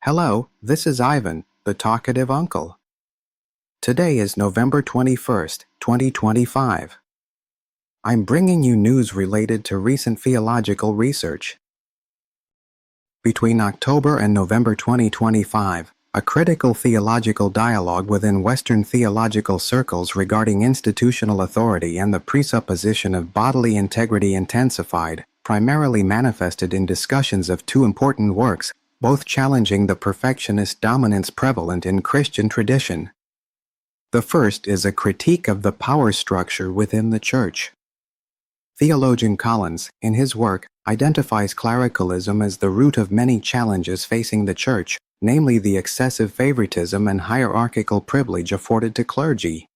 Hello, this is Ivan, the talkative uncle. Today is November 21st, 2025. I'm bringing you news related to recent theological research. Between October and November 2025, a critical theological dialogue within Western theological circles regarding institutional authority and the presupposition of bodily integrity intensified, primarily manifested in discussions of two important works, both challenging the perfectionist dominance prevalent in Christian tradition. The first is a critique of the power structure within the Church. Theologian Collins, in his work, identifies clericalism as the root of many challenges facing the Church, namely the excessive favoritism and hierarchical privilege afforded to clergy.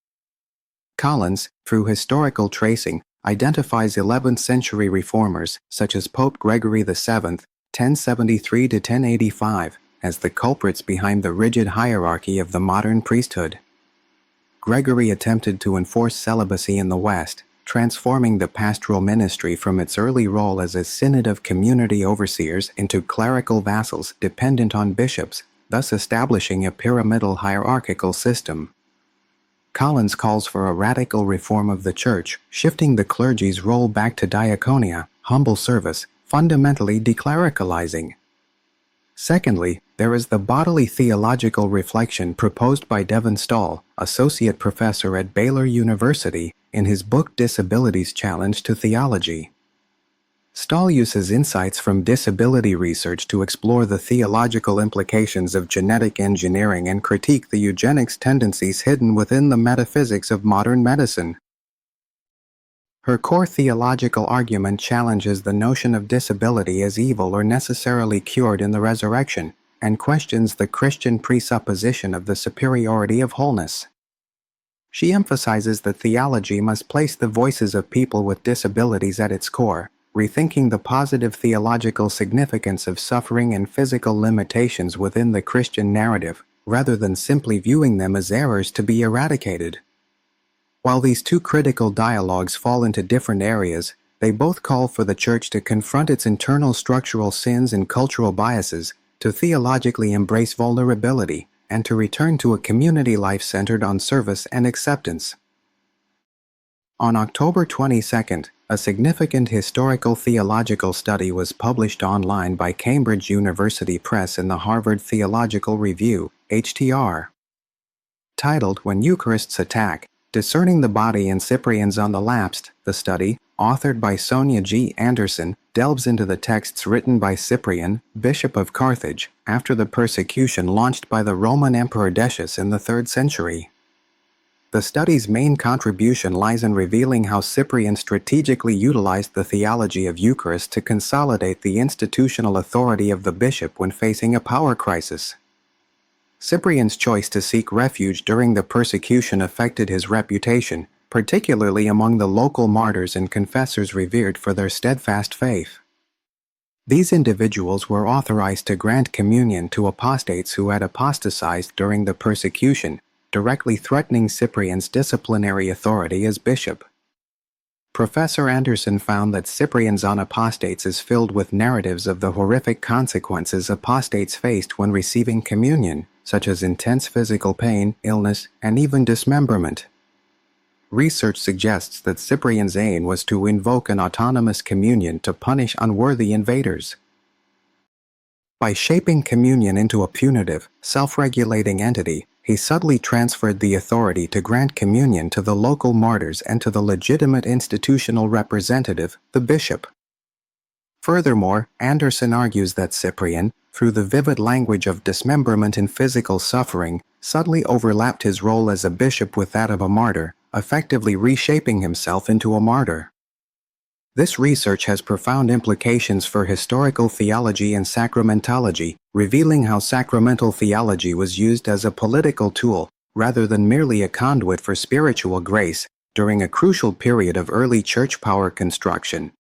Collins, through historical tracing, identifies 11th century reformers, such as Pope Gregory VII, 1073 to 1085, as the culprits behind the rigid hierarchy of the modern priesthood. Gregory attempted to enforce celibacy in the West, transforming the pastoral ministry from its early role as a synod of community overseers into clerical vassals dependent on bishops, thus establishing a pyramidal hierarchical system. Collins calls for a radical reform of the Church, shifting the clergy's role back to diaconia, humble service, fundamentally declericalizing. Secondly, there is the bodily theological reflection proposed by Devin Stahl, associate professor at Baylor University, in his book Disability's Challenge to Theology. Stahl uses insights from disability research to explore the theological implications of genetic engineering and critique the eugenics tendencies hidden within the metaphysics of modern medicine. Her core theological argument challenges the notion of disability as evil or necessarily cured in the resurrection, and questions the Christian presupposition of the superiority of wholeness. She emphasizes that theology must place the voices of people with disabilities at its core, rethinking the positive theological significance of suffering and physical limitations within the Christian narrative, rather than simply viewing them as errors to be eradicated. While these two critical dialogues fall into different areas, they both call for the Church to confront its internal structural sins and cultural biases, to theologically embrace vulnerability, and to return to a community life centered on service and acceptance. On October 22nd, a significant historical theological study was published online by Cambridge University Press in the Harvard Theological Review, HTR. Titled When Eucharists Attack, Discerning the Body in Cyprians on the Lapsed, the study, authored by Sonia G. Anderson, delves into the texts written by Cyprian, Bishop of Carthage, after the persecution launched by the Roman Emperor Decius in the 3rd century. The study's main contribution lies in revealing how Cyprian strategically utilized the theology of Eucharist to consolidate the institutional authority of the bishop when facing a power crisis. Cyprian's choice to seek refuge during the persecution affected his reputation, particularly among the local martyrs and confessors revered for their steadfast faith. These individuals were authorized to grant communion to apostates who had apostatized during the persecution, directly threatening Cyprian's disciplinary authority as bishop. Professor Anderson found that Cyprian's on apostates is filled with narratives of the horrific consequences apostates faced when receiving communion, such as intense physical pain, illness, and even dismemberment. Research suggests that Cyprian's aim was to invoke an autonomous communion to punish unworthy invaders. By shaping communion into a punitive, self-regulating entity, he subtly transferred the authority to grant communion to the local martyrs and to the legitimate institutional representative, the bishop. Furthermore, Anderson argues that Cyprian, through the vivid language of dismemberment and physical suffering, subtly overlapped his role as a bishop with that of a martyr, effectively reshaping himself into a martyr. This research has profound implications for historical theology and sacramentology, revealing how sacramental theology was used as a political tool, rather than merely a conduit for spiritual grace, during a crucial period of early church power construction.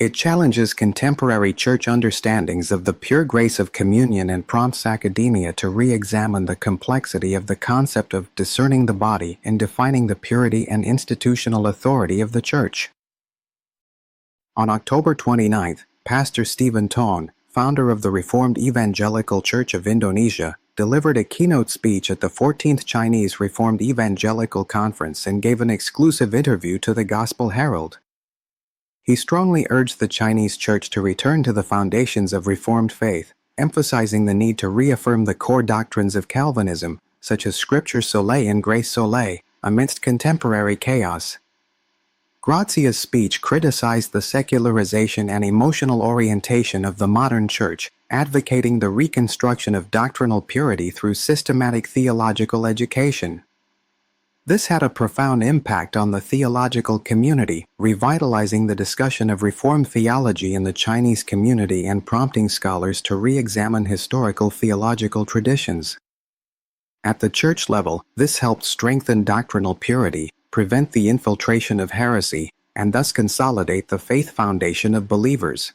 It challenges contemporary church understandings of the pure grace of communion and prompts academia to re-examine the complexity of the concept of discerning the body and defining the purity and institutional authority of the Church. On October 29th, Pastor Stephen Tone, founder of the Reformed Evangelical Church of Indonesia, delivered a keynote speech at the 14th Chinese Reformed Evangelical Conference and gave an exclusive interview to the Gospel Herald. He strongly urged the Chinese Church to return to the foundations of Reformed faith, emphasizing the need to reaffirm the core doctrines of Calvinism, such as Scripture Sole and Grace Sole, amidst contemporary chaos. Grazia's speech criticized the secularization and emotional orientation of the modern church, advocating the reconstruction of doctrinal purity through systematic theological education. This had a profound impact on the theological community, revitalizing the discussion of Reformed theology in the Chinese community and prompting scholars to re-examine historical theological traditions. At the church level, this helped strengthen doctrinal purity, prevent the infiltration of heresy, and thus consolidate the faith foundation of believers.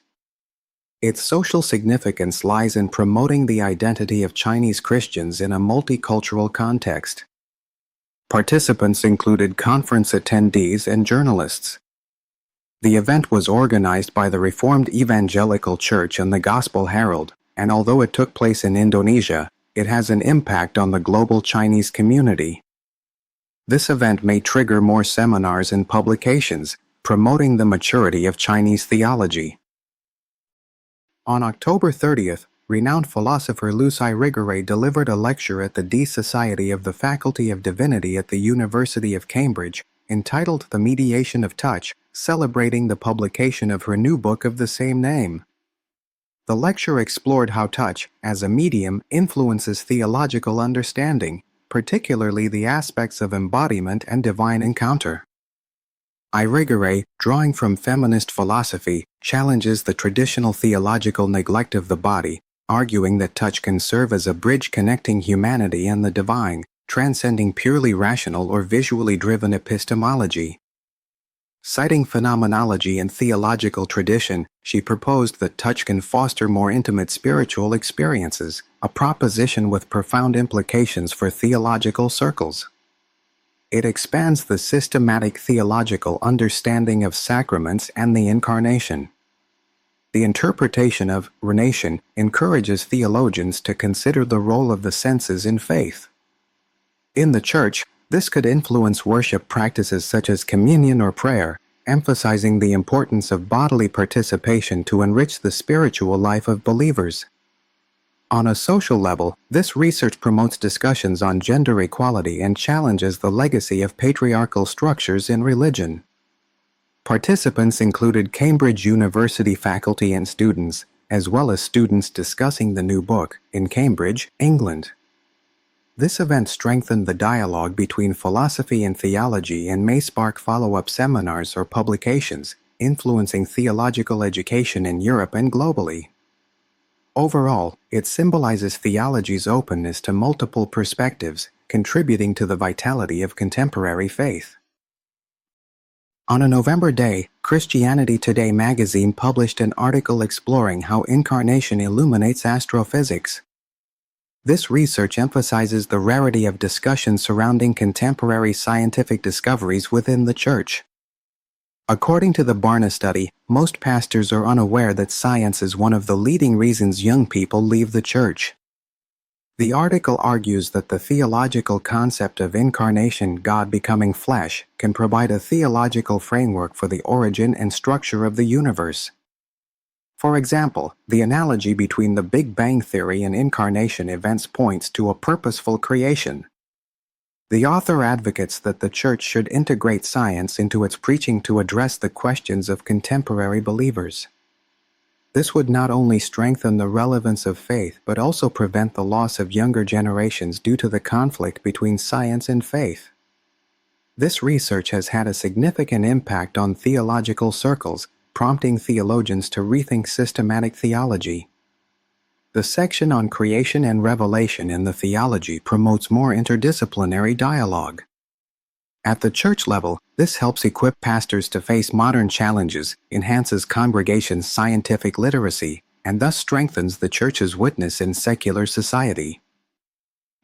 Its social significance lies in promoting the identity of Chinese Christians in a multicultural context. Participants included conference attendees and journalists. The event was organized by the Reformed Evangelical Church and the Gospel Herald, and although it took place in Indonesia, it has an impact on the global Chinese community. This event may trigger more seminars and publications, promoting the maturity of Chinese theology. On October 30th, renowned philosopher Lucy Irigaray delivered a lecture at the D Society of the Faculty of Divinity at the University of Cambridge, entitled The Mediation of Touch, celebrating the publication of her new book of the same name. The lecture explored how touch, as a medium, influences theological understanding, particularly the aspects of embodiment and divine encounter. Irigaray, drawing from feminist philosophy, challenges the traditional theological neglect of the body, arguing that touch can serve as a bridge connecting humanity and the divine, transcending purely rational or visually driven epistemology. Citing phenomenology and theological tradition, she proposed that touch can foster more intimate spiritual experiences, a proposition with profound implications for theological circles. It expands the systematic theological understanding of sacraments and the Incarnation. The interpretation of renation encourages theologians to consider the role of the senses in faith. In the Church, this could influence worship practices such as communion or prayer, emphasizing the importance of bodily participation to enrich the spiritual life of believers. On a social level, this research promotes discussions on gender equality and challenges the legacy of patriarchal structures in religion. Participants included Cambridge University faculty and students, as well as students discussing the new book in Cambridge, England. This event strengthened the dialogue between philosophy and theology and may spark follow-up seminars or publications, influencing theological education in Europe and globally. Overall, it symbolizes theology's openness to multiple perspectives, contributing to the vitality of contemporary faith. On a November day, Christianity Today magazine published an article exploring how incarnation illuminates astrophysics. This research emphasizes the rarity of discussion surrounding contemporary scientific discoveries within the Church. According to the Barna study, most pastors are unaware that science is one of the leading reasons young people leave the Church. The article argues that the theological concept of incarnation, God becoming flesh, can provide a theological framework for the origin and structure of the universe. For example, the analogy between the Big Bang Theory and incarnation events points to a purposeful creation. The author advocates that the Church should integrate science into its preaching to address the questions of contemporary believers. This would not only strengthen the relevance of faith but also prevent the loss of younger generations due to the conflict between science and faith. This research has had a significant impact on theological circles, prompting theologians to rethink systematic theology. The section on creation and revelation in the Theology promotes more interdisciplinary dialogue. At the church level, this helps equip pastors to face modern challenges, enhances congregations' scientific literacy, and thus strengthens the Church's witness in secular society.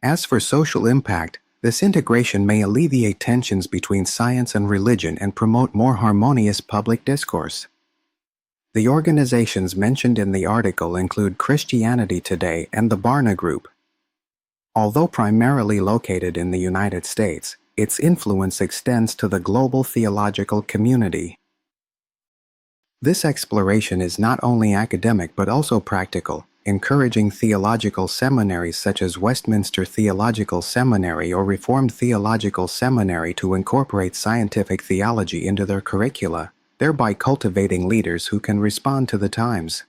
As for social impact, this integration may alleviate tensions between science and religion and promote more harmonious public discourse. The organizations mentioned in the article include Christianity Today and the Barna Group. Although primarily located in the United States, its influence extends to the global theological community. This exploration is not only academic but also practical, encouraging theological seminaries such as Westminster Theological Seminary or Reformed Theological Seminary to incorporate scientific theology into their curricula, thereby cultivating leaders who can respond to the times.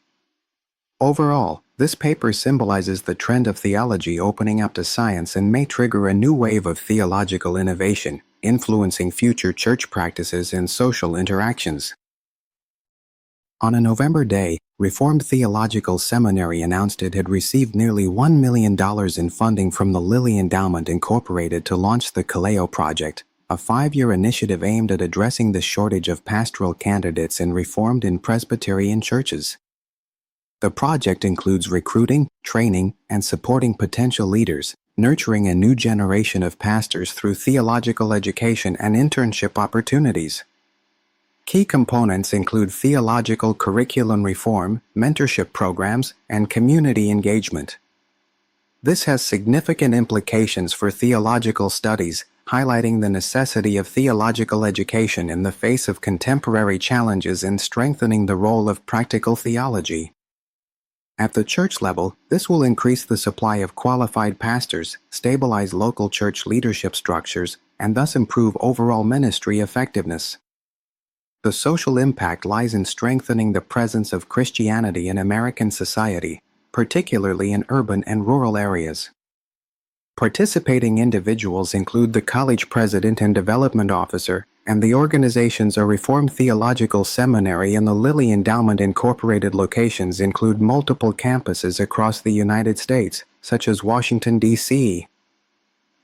Overall, this paper symbolizes the trend of theology opening up to science and may trigger a new wave of theological innovation, influencing future church practices and social interactions. On a November day, Reformed Theological Seminary announced it had received nearly $1 million in funding from the Lilly Endowment Incorporated to launch the Kaleo Project, a 5-year initiative aimed at addressing the shortage of pastoral candidates in Reformed and Presbyterian churches. The project includes recruiting, training, and supporting potential leaders, nurturing a new generation of pastors through theological education and internship opportunities. Key components include theological curriculum reform, mentorship programs, and community engagement. This has significant implications for theological studies, highlighting the necessity of theological education in the face of contemporary challenges in strengthening the role of practical theology. At the church level, this will increase the supply of qualified pastors, stabilize local church leadership structures, and thus improve overall ministry effectiveness. The social impact lies in strengthening the presence of Christianity in American society, particularly in urban and rural areas. Participating individuals include the college president and development officer, and the organizations are Reformed Theological Seminary and the Lilly Endowment Incorporated. Locations include multiple campuses across the United States, such as Washington, D.C.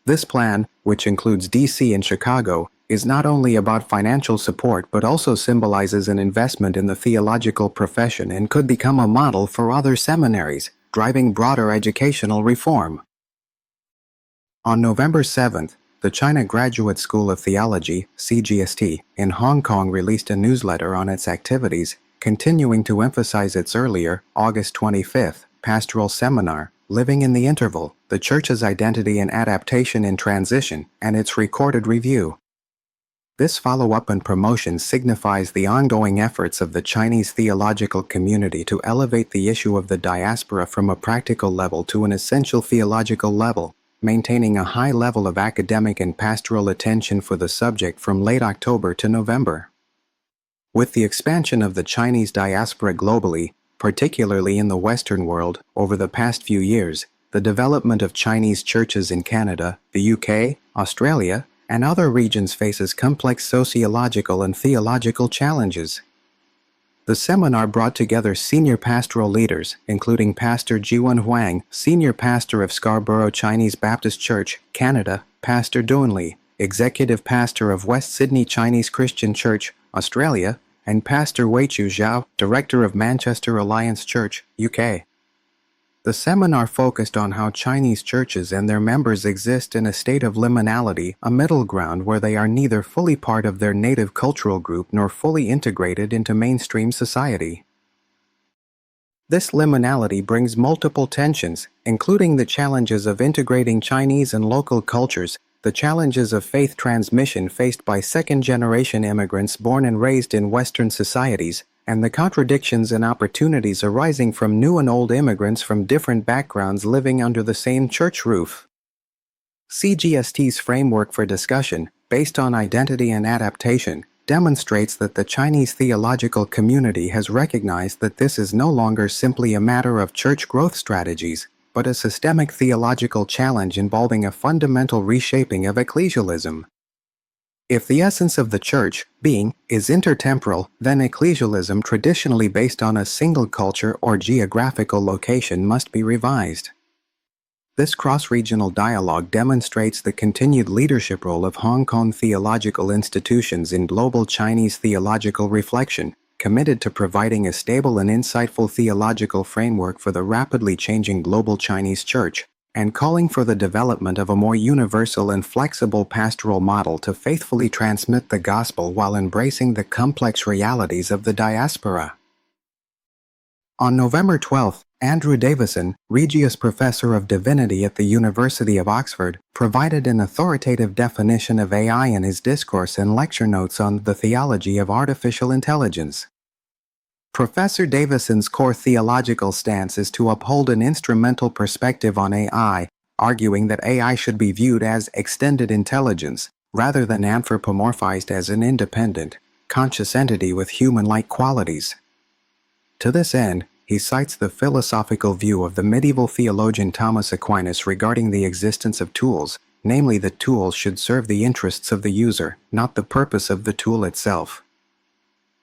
This plan, which includes D.C. and Chicago, is not only about financial support but also symbolizes an investment in the theological profession and could become a model for other seminaries, driving broader educational reform. On November 7th, the China Graduate School of Theology, CGST, in Hong Kong released a newsletter on its activities, continuing to emphasize its earlier, August 25th, pastoral seminar, Living in the Interval, the Church's Identity and Adaptation in Transition, and its recorded review. This follow-up and promotion signifies the ongoing efforts of the Chinese theological community to elevate the issue of the diaspora from a practical level to an essential theological level, maintaining a high level of academic and pastoral attention for the subject from late October to November. With the expansion of the Chinese diaspora globally, particularly in the Western world, over the past few years, the development of Chinese churches in Canada, the UK, Australia, and other regions faces complex sociological and theological challenges. The seminar brought together senior pastoral leaders, including Pastor Jiwen Huang, Senior Pastor of Scarborough Chinese Baptist Church, Canada, Pastor Doanli, Executive Pastor of West Sydney Chinese Christian Church, Australia, and Pastor Weichu Zhao, Director of Manchester Alliance Church, UK. The seminar focused on how Chinese churches and their members exist in a state of liminality, a middle ground where they are neither fully part of their native cultural group nor fully integrated into mainstream society. This liminality brings multiple tensions, including the challenges of integrating Chinese and local cultures, the challenges of faith transmission faced by second-generation immigrants born and raised in Western societies, and the contradictions and opportunities arising from new and old immigrants from different backgrounds living under the same church roof. CGST's framework for discussion, based on identity and adaptation, demonstrates that the Chinese theological community has recognized that this is no longer simply a matter of church growth strategies, but a systemic theological challenge involving a fundamental reshaping of ecclesialism. If the essence of the church, being, is intertemporal, then ecclesialism traditionally based on a single culture or geographical location must be revised. This cross-regional dialogue demonstrates the continued leadership role of Hong Kong theological institutions in global Chinese theological reflection, committed to providing a stable and insightful theological framework for the rapidly changing global Chinese church, and calling for the development of a more universal and flexible pastoral model to faithfully transmit the gospel while embracing the complex realities of the diaspora. On November 12, Andrew Davison, Regius Professor of Divinity at the University of Oxford, provided an authoritative definition of AI in his discourse and lecture notes on the theology of artificial intelligence. Professor Davison's core theological stance is to uphold an instrumental perspective on AI, arguing that AI should be viewed as extended intelligence, rather than anthropomorphized as an independent, conscious entity with human-like qualities. To this end, he cites the philosophical view of the medieval theologian Thomas Aquinas regarding the existence of tools, namely that tools should serve the interests of the user, not the purpose of the tool itself.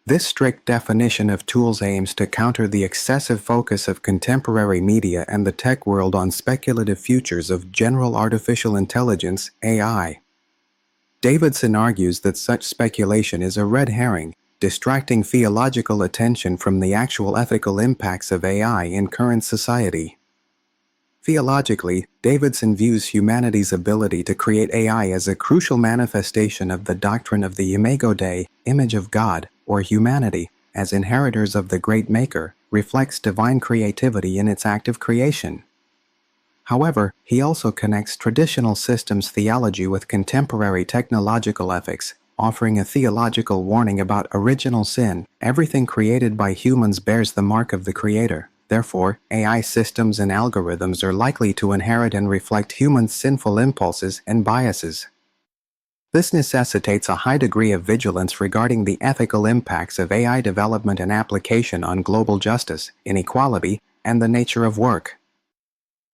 This strict definition of tools aims to counter the excessive focus of contemporary media and the tech world on speculative futures of general artificial intelligence, AI. Davidson argues that such speculation is a red herring, distracting theological attention from the actual ethical impacts of AI in current society. Theologically, Davidson views humanity's ability to create AI as a crucial manifestation of the doctrine of the Imago Dei, image of God, or humanity, as inheritors of the great Maker, reflects divine creativity in its act of creation. However, he also connects traditional systems theology with contemporary technological ethics, offering a theological warning about original sin. Everything created by humans bears the mark of the Creator. Therefore, AI systems and algorithms are likely to inherit and reflect humans' sinful impulses and biases. This necessitates a high degree of vigilance regarding the ethical impacts of AI development and application on global justice, inequality, and the nature of work.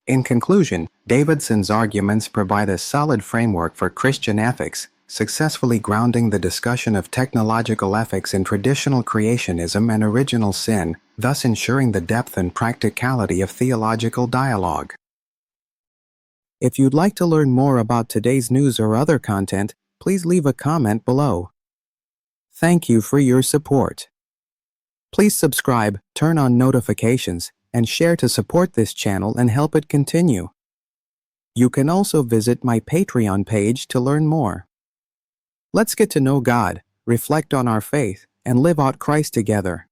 In conclusion, Davidson's arguments provide a solid framework for Christian ethics, successfully grounding the discussion of technological ethics in traditional creationism and original sin, thus ensuring the depth and practicality of theological dialogue. If you'd like to learn more about today's news or other content, please leave a comment below. Thank you for your support. Please subscribe, turn on notifications, and share to support this channel and help it continue. You can also visit my Patreon page to learn more. Let's get to know God, reflect on our faith, and live out Christ together.